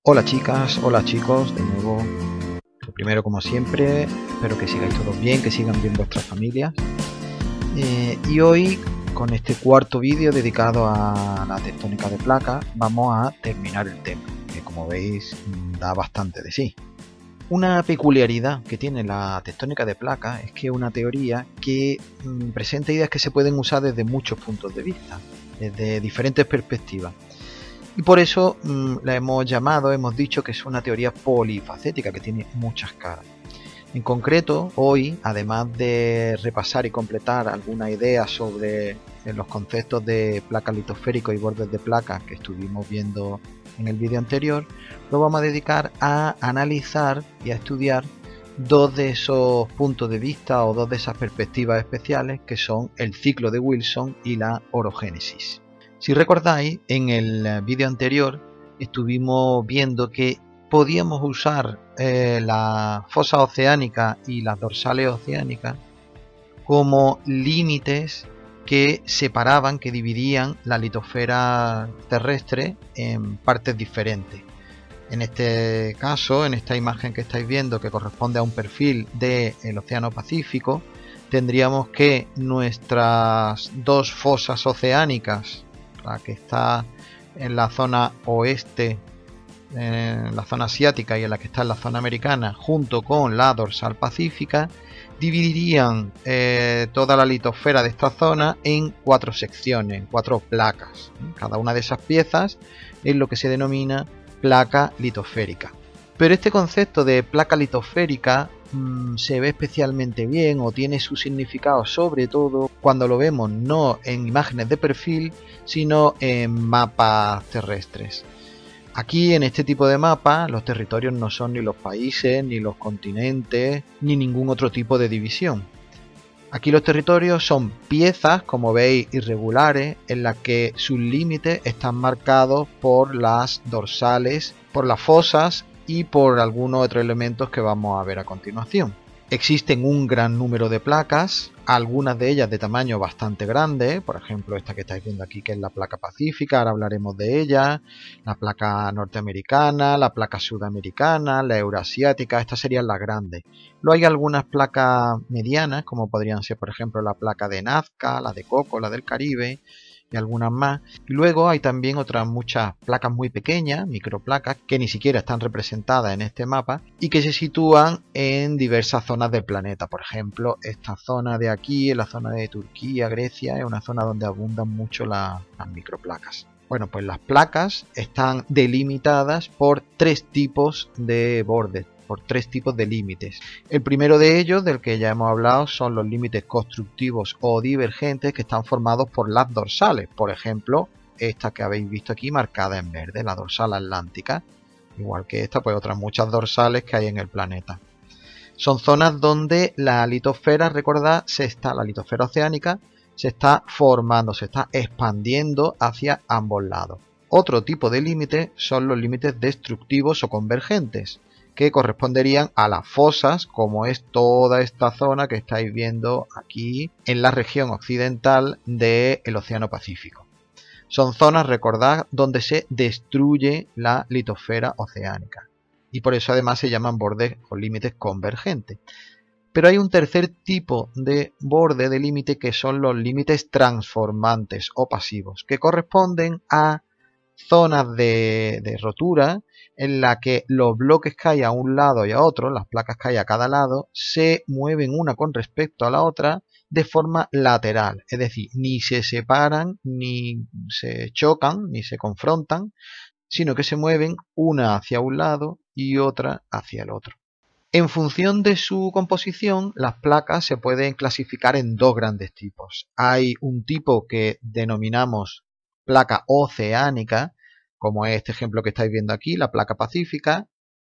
Hola chicas, hola chicos, de nuevo. Lo primero, como siempre, espero que sigáis todos bien, que sigan bien vuestras familias. Y hoy, con este cuarto vídeo dedicado a la tectónica de placas, vamos a terminar el tema, que como veis da bastante de sí. Una peculiaridad que tiene la tectónica de placas es que es una teoría que presenta ideas que se pueden usar desde muchos puntos de vista, desde diferentes perspectivas. Y por eso la hemos dicho que es una teoría polifacética, que tiene muchas caras. En concreto, hoy, además de repasar y completar alguna idea sobre los conceptos de placa litosférico y bordes de placa que estuvimos viendo en el vídeo anterior, lo vamos a dedicar a analizar y a estudiar dos de esos puntos de vista o dos de esas perspectivas especiales, que son el ciclo de Wilson y la orogénesis. Si recordáis, en el vídeo anterior estuvimos viendo que podíamos usar la fosa oceánica y las dorsales oceánicas como límites que separaban, que dividían la litosfera terrestre en partes diferentes. En este caso, en esta imagen que estáis viendo, que corresponde a un perfil del Océano Pacífico, tendríamos que nuestras dos fosas oceánicas, la que está en la zona oeste, en la zona asiática, y en la que está en la zona americana, junto con la dorsal pacífica, dividirían toda la litosfera de esta zona en cuatro secciones, en cuatro placas. Cada una de esas piezas es lo que se denomina placa litosférica. Pero este concepto de placa litosférica se ve especialmente bien, o tiene su significado sobre todo cuando lo vemos no en imágenes de perfil, sino en mapas terrestres. Aquí, en este tipo de mapas, los territorios no son ni los países, ni los continentes, ni ningún otro tipo de división. Aquí los territorios son piezas, como veis, irregulares, en las que sus límites están marcados por las dorsales, por las fosas y por algunos otros elementos que vamos a ver a continuación. Existen un gran número de placas, algunas de ellas de tamaño bastante grande, por ejemplo esta que estáis viendo aquí, que es la placa pacífica, ahora hablaremos de ella, la placa norteamericana, la placa sudamericana, la euroasiática, estas serían las grandes. Luego hay algunas placas medianas, como podrían ser por ejemplo la placa de Nazca, la de Coco, la del Caribe, y algunas más. Y luego hay también otras muchas placas muy pequeñas, microplacas, que ni siquiera están representadas en este mapa y que se sitúan en diversas zonas del planeta. Por ejemplo, esta zona de aquí, en la zona de Turquía, Grecia, es una zona donde abundan mucho las microplacas. Bueno, pues las placas están delimitadas por tres tipos de bordes, por tres tipos de límites. El primero de ellos, del que ya hemos hablado, son los límites constructivos o divergentes, que están formados por las dorsales. Por ejemplo, esta que habéis visto aquí marcada en verde, la dorsal atlántica, igual que esta, pues otras muchas dorsales que hay en el planeta. Son zonas donde la litosfera, recordad, la litosfera oceánica se está formando, se está expandiendo hacia ambos lados. Otro tipo de límites son los límites destructivos o convergentes, que corresponderían a las fosas, como es toda esta zona que estáis viendo aquí en la región occidental del Océano Pacífico. Son zonas, recordad, donde se destruye la litosfera oceánica, y por eso además se llaman bordes o límites convergentes. Pero hay un tercer tipo de borde de límite, que son los límites transformantes o pasivos, que corresponden a zonas de rotura en la que los bloques que hay a un lado y a otro, las placas que hay a cada lado, se mueven una con respecto a la otra de forma lateral, es decir, ni se separan, ni se chocan, ni se confrontan, sino que se mueven una hacia un lado y otra hacia el otro. En función de su composición, las placas se pueden clasificar en dos grandes tipos. Hay un tipo que denominamos placa oceánica, como es este ejemplo que estáis viendo aquí, la placa pacífica,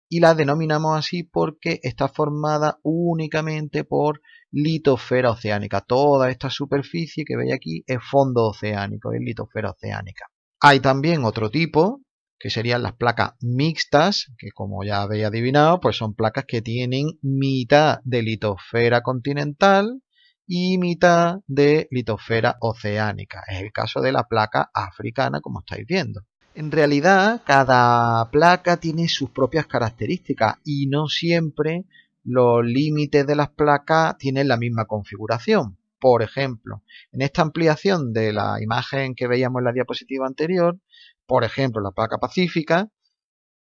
y la denominamos así porque está formada únicamente por litosfera oceánica. Toda esta superficie que veis aquí es fondo oceánico, es litosfera oceánica. Hay también otro tipo, que serían las placas mixtas, que como ya habéis adivinado, pues son placas que tienen mitad de litosfera continental y mitad de litosfera oceánica. Es el caso de la placa africana, como estáis viendo. En realidad, cada placa tiene sus propias características y no siempre los límites de las placas tienen la misma configuración. Por ejemplo, en esta ampliación de la imagen que veíamos en la diapositiva anterior, por ejemplo, la placa pacífica,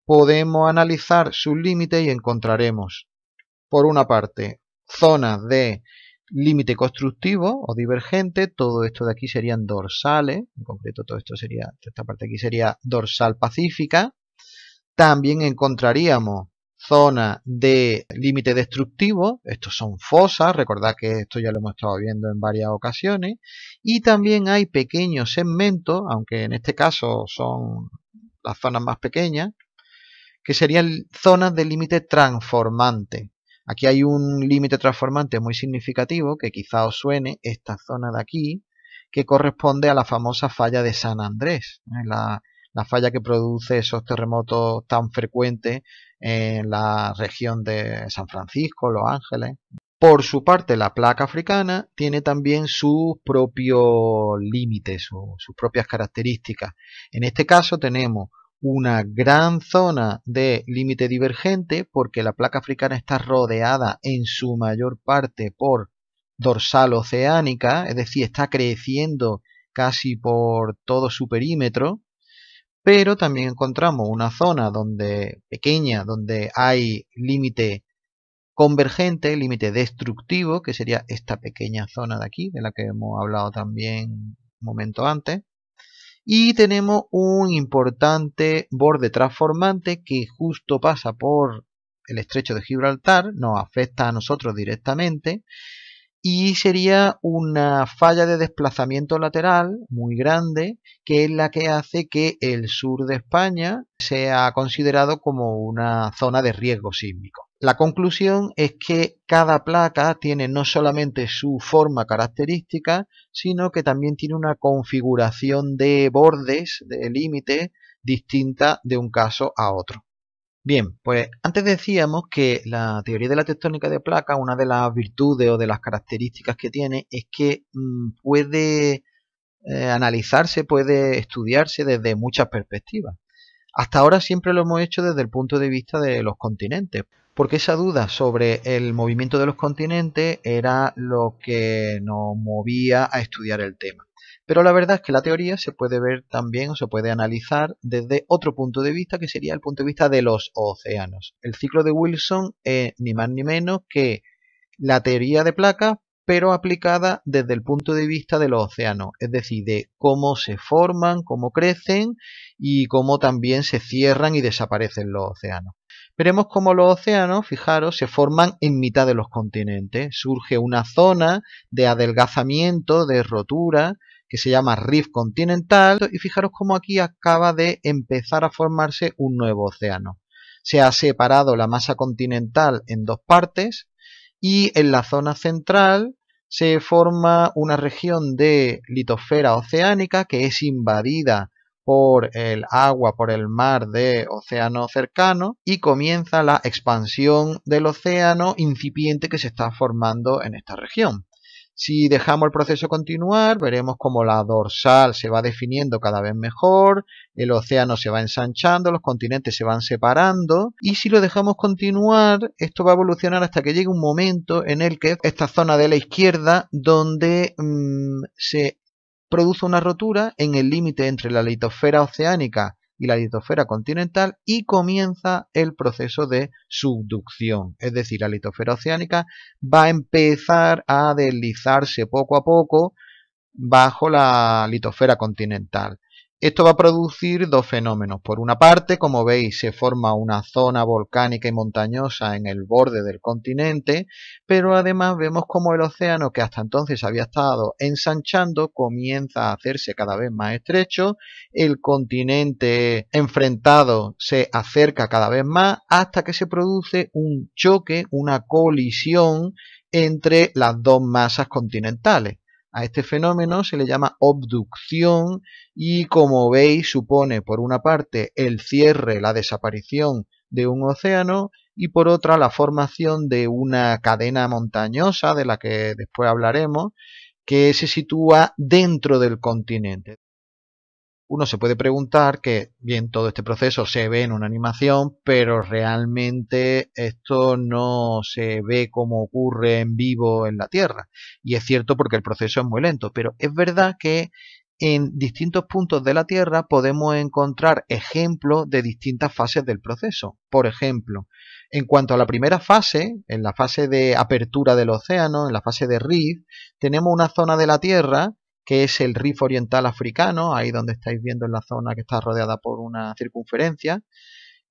podemos analizar sus límites y encontraremos, por una parte, zonas de límite constructivo o divergente. Todo esto de aquí serían dorsales, en concreto todo esto sería, esta parte de aquí sería dorsal pacífica. También encontraríamos zonas de límite destructivo, estos son fosas, recordad que esto ya lo hemos estado viendo en varias ocasiones, y también hay pequeños segmentos, aunque en este caso son las zonas más pequeñas, que serían zonas de límite transformante. Aquí hay un límite transformante muy significativo que quizá os suene, esta zona de aquí, que corresponde a la famosa falla de San Andrés, la falla que produce esos terremotos tan frecuentes en la región de San Francisco, Los Ángeles. Por su parte, la placa africana tiene también sus propios límites, sus propias características. En este caso tenemos una gran zona de límite divergente porque la placa africana está rodeada en su mayor parte por dorsal oceánica, es decir, está creciendo casi por todo su perímetro, pero también encontramos una zona pequeña donde hay límite convergente, límite destructivo, que sería esta pequeña zona de aquí, de la que hemos hablado también un momento antes. Y tenemos un importante borde transformante que justo pasa por el estrecho de Gibraltar, nos afecta a nosotros directamente y sería una falla de desplazamiento lateral muy grande, que es la que hace que el sur de España sea considerado como una zona de riesgo sísmico. La conclusión es que cada placa tiene no solamente su forma característica, sino que también tiene una configuración de bordes, de límites, distinta de un caso a otro. Bien, pues antes decíamos que la teoría de la tectónica de placas, una de las virtudes o de las características que tiene es que puede analizarse, puede estudiarse desde muchas perspectivas. Hasta ahora siempre lo hemos hecho desde el punto de vista de los continentes, porque esa duda sobre el movimiento de los continentes era lo que nos movía a estudiar el tema. Pero la verdad es que la teoría se puede ver también o se puede analizar desde otro punto de vista, que sería el punto de vista de los océanos. El ciclo de Wilson es ni más ni menos que la teoría de placas, pero aplicada desde el punto de vista de los océanos, es decir, de cómo se forman, cómo crecen y cómo también se cierran y desaparecen los océanos. Veremos cómo los océanos, fijaros, se forman en mitad de los continentes. Surge una zona de adelgazamiento, de rotura, que se llama rift continental, y fijaros cómo aquí acaba de empezar a formarse un nuevo océano. Se ha separado la masa continental en dos partes, y en la zona central se forma una región de litosfera oceánica que es invadida por el agua, por el mar de océano cercano, y comienza la expansión del océano incipiente que se está formando en esta región. Si dejamos el proceso continuar, veremos cómo la dorsal se va definiendo cada vez mejor, el océano se va ensanchando, los continentes se van separando, y si lo dejamos continuar, esto va a evolucionar hasta que llegue un momento en el que esta zona de la izquierda, donde se produce una rotura en el límite entre la litosfera oceánica y la litosfera continental y comienza el proceso de subducción. Es decir, la litosfera oceánica va a empezar a deslizarse poco a poco bajo la litosfera continental. Esto va a producir dos fenómenos. Por una parte, como veis, se forma una zona volcánica y montañosa en el borde del continente, pero además vemos como el océano, que hasta entonces había estado ensanchando, comienza a hacerse cada vez más estrecho, el continente enfrentado se acerca cada vez más hasta que se produce un choque, una colisión entre las dos masas continentales. A este fenómeno se le llama obducción y, como veis, supone por una parte el cierre, la desaparición de un océano y por otra la formación de una cadena montañosa de la que después hablaremos, que se sitúa dentro del continente. Uno se puede preguntar que, bien, todo este proceso se ve en una animación, pero realmente esto no se ve como ocurre en vivo en la Tierra. Y es cierto porque el proceso es muy lento, pero es verdad que en distintos puntos de la Tierra podemos encontrar ejemplos de distintas fases del proceso. Por ejemplo, en cuanto a la primera fase, en la fase de apertura del océano, en la fase de Rift, tenemos una zona de la Tierra que es el Rif Oriental Africano, ahí donde estáis viendo en la zona que está rodeada por una circunferencia,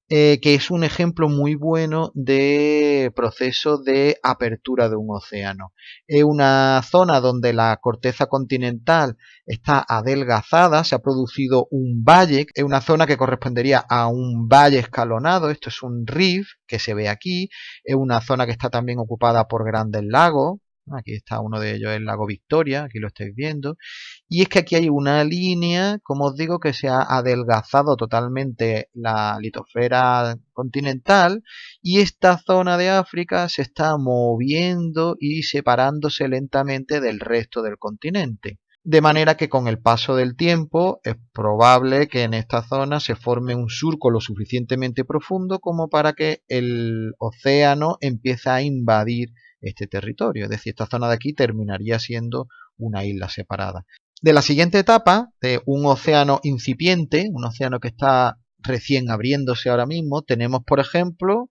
que es un ejemplo muy bueno de proceso de apertura de un océano. Es una zona donde la corteza continental está adelgazada, se ha producido un valle, es una zona que correspondería a un valle escalonado, esto es un rift que se ve aquí, es una zona que está también ocupada por grandes lagos. Aquí está uno de ellos, el lago Victoria, aquí lo estáis viendo. Y es que aquí hay una línea, como os digo, que se ha adelgazado totalmente la litosfera continental y esta zona de África se está moviendo y separándose lentamente del resto del continente. De manera que con el paso del tiempo es probable que en esta zona se forme un surco lo suficientemente profundo como para que el océano empiece a invadir este territorio. Es decir, esta zona de aquí terminaría siendo una isla separada. De la siguiente etapa, de un océano incipiente, un océano que está recién abriéndose ahora mismo, tenemos, por ejemplo,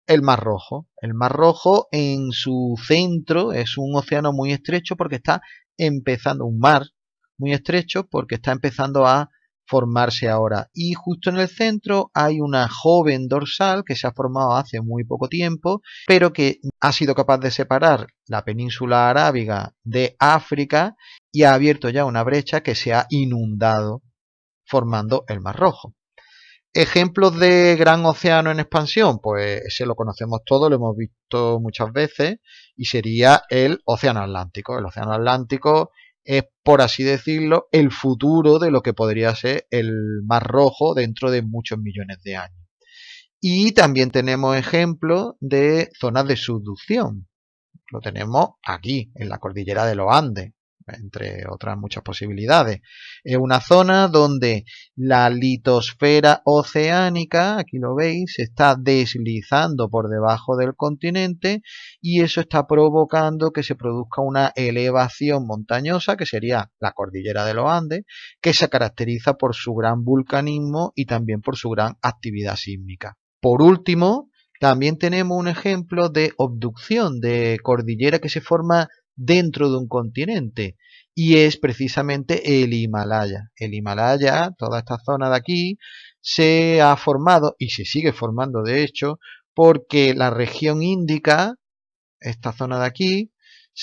el Mar Rojo. El Mar Rojo en su centro es un océano muy estrecho porque está empezando, un mar muy estrecho porque está empezando a formarse ahora. Y justo en el centro hay una joven dorsal que se ha formado hace muy poco tiempo, pero que ha sido capaz de separar la península arábiga de África y ha abierto ya una brecha que se ha inundado formando el Mar Rojo. Ejemplos de gran océano en expansión, pues ese lo conocemos todos, lo hemos visto muchas veces, y sería el Océano Atlántico. El Océano Atlántico es, por así decirlo, el futuro de lo que podría ser el Mar Rojo dentro de muchos millones de años. Y también tenemos ejemplos de zonas de subducción. Lo tenemos aquí, en la cordillera de los Andes, entre otras muchas posibilidades. Es una zona donde la litosfera oceánica, aquí lo veis, se está deslizando por debajo del continente y eso está provocando que se produzca una elevación montañosa, que sería la cordillera de los Andes, que se caracteriza por su gran vulcanismo y también por su gran actividad sísmica. Por último, también tenemos un ejemplo de obducción, de cordillera que se forma dentro de un continente y es precisamente el Himalaya. El Himalaya, toda esta zona de aquí, se ha formado y se sigue formando de hecho porque la región índica, esta zona de aquí,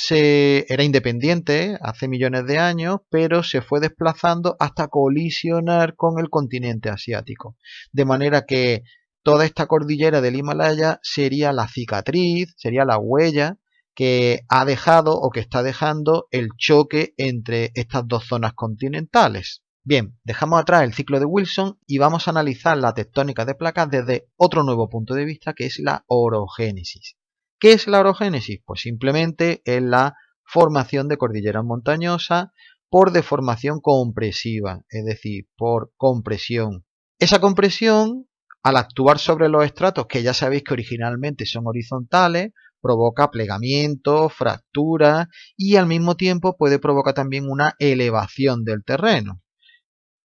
era independiente hace millones de años, pero se fue desplazando hasta colisionar con el continente asiático. De manera que toda esta cordillera del Himalaya sería la cicatriz, sería la huella que ha dejado o que está dejando el choque entre estas dos zonas continentales. Bien, dejamos atrás el ciclo de Wilson y vamos a analizar la tectónica de placas desde otro nuevo punto de vista, que es la orogénesis. ¿Qué es la orogénesis? Pues simplemente es la formación de cordilleras montañosas por deformación compresiva, es decir, por compresión. Esa compresión, al actuar sobre los estratos, que ya sabéis que originalmente son horizontales, provoca plegamiento, fracturas y al mismo tiempo puede provocar también una elevación del terreno.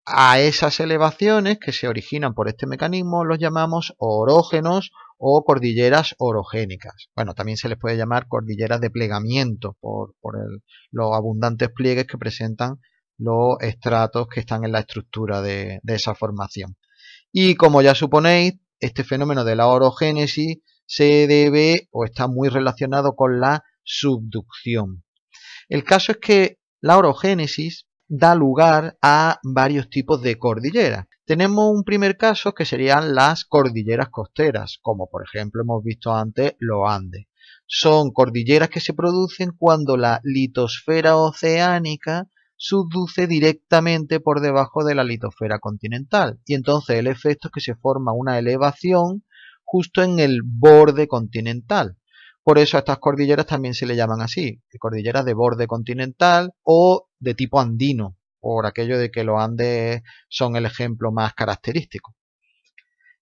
A esas elevaciones que se originan por este mecanismo los llamamos orógenos o cordilleras orogénicas. Bueno, también se les puede llamar cordilleras de plegamiento por los abundantes pliegues que presentan los estratos que están en la estructura de esa formación. Y como ya suponéis, este fenómeno de la orogénesis se debe o está muy relacionado con la subducción. El caso es que la orogénesis da lugar a varios tipos de cordilleras. Tenemos un primer caso que serían las cordilleras costeras, como por ejemplo hemos visto antes los Andes. Son cordilleras que se producen cuando la litosfera oceánica subduce directamente por debajo de la litosfera continental. Y entonces el efecto es que se forma una elevación justo en el borde continental. Por eso a estas cordilleras también se le llaman así, cordilleras de borde continental o de tipo andino, por aquello de que los Andes son el ejemplo más característico.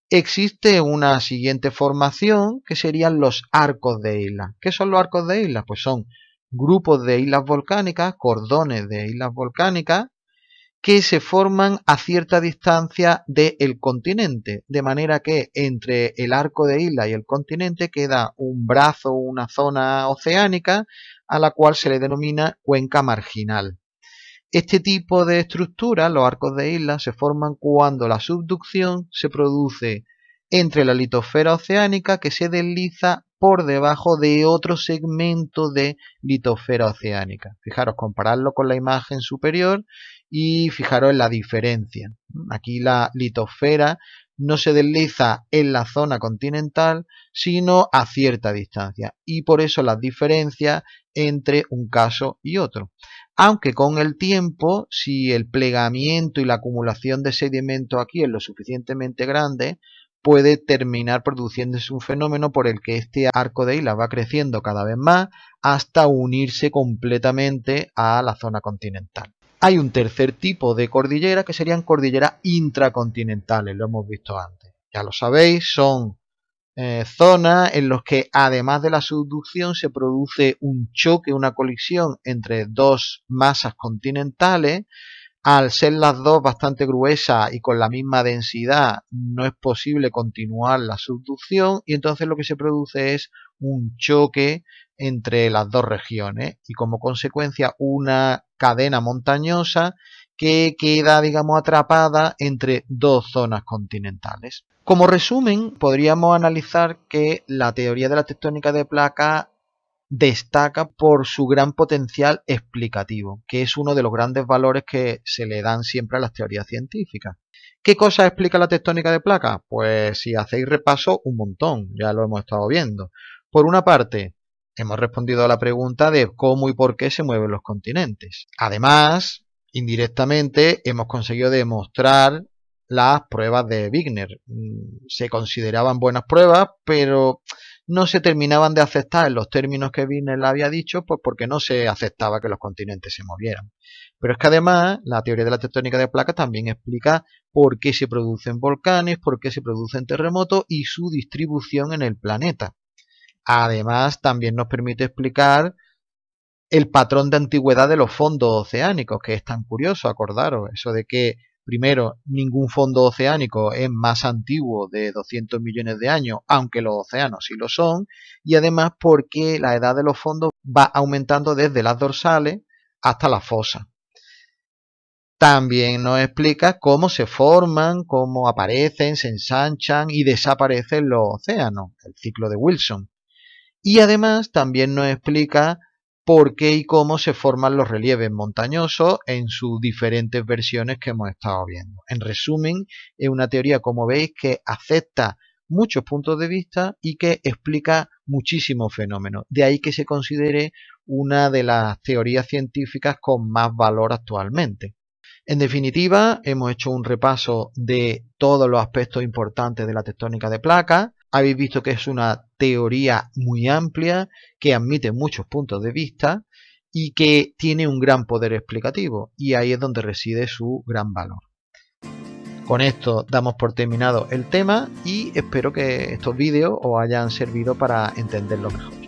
Existe una siguiente formación que serían los arcos de islas. ¿Qué son los arcos de islas? Pues son grupos de islas volcánicas, cordones de islas volcánicas, que se forman a cierta distancia del continente, de manera que entre el arco de isla y el continente queda un brazo, una zona oceánica, a la cual se le denomina cuenca marginal. Este tipo de estructuras, los arcos de islas, se forman cuando la subducción se produce entre la litosfera oceánica que se desliza por debajo de otro segmento de litosfera oceánica. Fijaros, compararlo con la imagen superior y fijaros en la diferencia. Aquí la litosfera no se desliza en la zona continental, sino a cierta distancia. Y por eso las diferencias entre un caso y otro. Aunque con el tiempo, si el plegamiento y la acumulación de sedimento aquí es lo suficientemente grande, puede terminar produciéndose un fenómeno por el que este arco de islas va creciendo cada vez más hasta unirse completamente a la zona continental. Hay un tercer tipo de cordillera que serían cordilleras intracontinentales, lo hemos visto antes. Ya lo sabéis, son zonas en las que además de la subducción se produce un choque, una colisión entre dos masas continentales. Al ser las dos bastante gruesas y con la misma densidad, no es posible continuar la subducción y entonces lo que se produce es un choque entre las dos regiones y como consecuencia una cadena montañosa que queda, digamos, atrapada entre dos zonas continentales. Como resumen, podríamos analizar que la teoría de la tectónica de placas destaca por su gran potencial explicativo, que es uno de los grandes valores que se le dan siempre a las teorías científicas. ¿Qué cosas explica la tectónica de placas? Pues si hacéis repaso, un montón, ya lo hemos estado viendo. Por una parte, hemos respondido a la pregunta de cómo y por qué se mueven los continentes. Además, indirectamente, hemos conseguido demostrar las pruebas de Wigner. Se consideraban buenas pruebas, pero no se terminaban de aceptar en los términos que Wigner había dicho, pues porque no se aceptaba que los continentes se movieran. Pero es que además la teoría de la tectónica de placas también explica por qué se producen volcanes, por qué se producen terremotos y su distribución en el planeta. Además también nos permite explicar el patrón de antigüedad de los fondos oceánicos, que es tan curioso, acordaros, eso de que primero, ningún fondo oceánico es más antiguo de 200 millones de años, aunque los océanos sí lo son, y además porque la edad de los fondos va aumentando desde las dorsales hasta las fosas. También nos explica cómo se forman, cómo aparecen, se ensanchan y desaparecen los océanos, el ciclo de Wilson. Y además también nos explica por qué y cómo se forman los relieves montañosos en sus diferentes versiones que hemos estado viendo. En resumen, es una teoría, como veis, que acepta muchos puntos de vista y que explica muchísimos fenómenos. De ahí que se considere una de las teorías científicas con más valor actualmente. En definitiva, hemos hecho un repaso de todos los aspectos importantes de la tectónica de placas. Habéis visto que es una teoría muy amplia, que admite muchos puntos de vista y que tiene un gran poder explicativo, y ahí es donde reside su gran valor. Con esto damos por terminado el tema y espero que estos vídeos os hayan servido para entenderlo mejor.